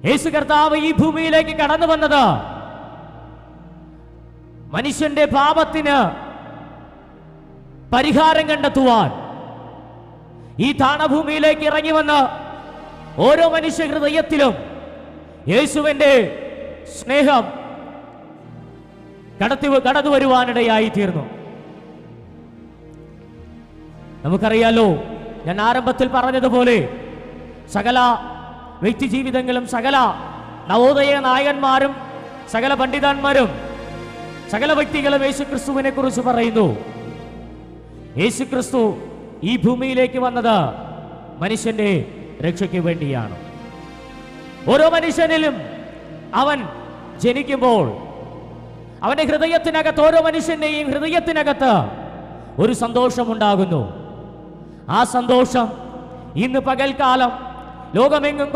യേശു കർത്താവ് ഈ ഭൂമിയിലേക്ക് കടന്നു വന്നത് മനുഷ്യന്റെ പാപത്തിന് പരിഹാരം കണ്ടെത്തുവാൻ ഈ താണഭൂമിയിലേക്ക് ഇറങ്ങി വന്ന് ഓരോ മനുഷ്യ യേശുവിന്റെ സ്നേഹം കടന്നു വരുവാനിടയായി തീർന്നു. നമുക്കറിയാലോ, ഞാൻ ആരംഭത്തിൽ പറഞ്ഞതുപോലെ സകല വ്യക്തി ജീവിതങ്ങളും സകല നവോദയ നായകന്മാരും സകല പണ്ഡിതന്മാരും സകല വ്യക്തികളും യേശുക്രിസ്തുവിനെ കുറിച്ച് പറയുന്നു. യേശുക്രിസ്തു ഈ ഭൂമിയിലേക്ക് വന്നത് മനുഷ്യന്റെ രക്ഷയ്ക്ക് വേണ്ടിയാണ്. ഓരോ മനുഷ്യനിലും അവൻ ജനിക്കുമ്പോൾ അവന്റെ ഹൃദയത്തിനകത്ത്, ഓരോ മനുഷ്യന്റെയും ഹൃദയത്തിനകത്ത് ഒരു സന്തോഷമുണ്ടാകുന്നു. ആ സന്തോഷം ഇന്ന് പകൽക്കാലം ലോകമെങ്ങും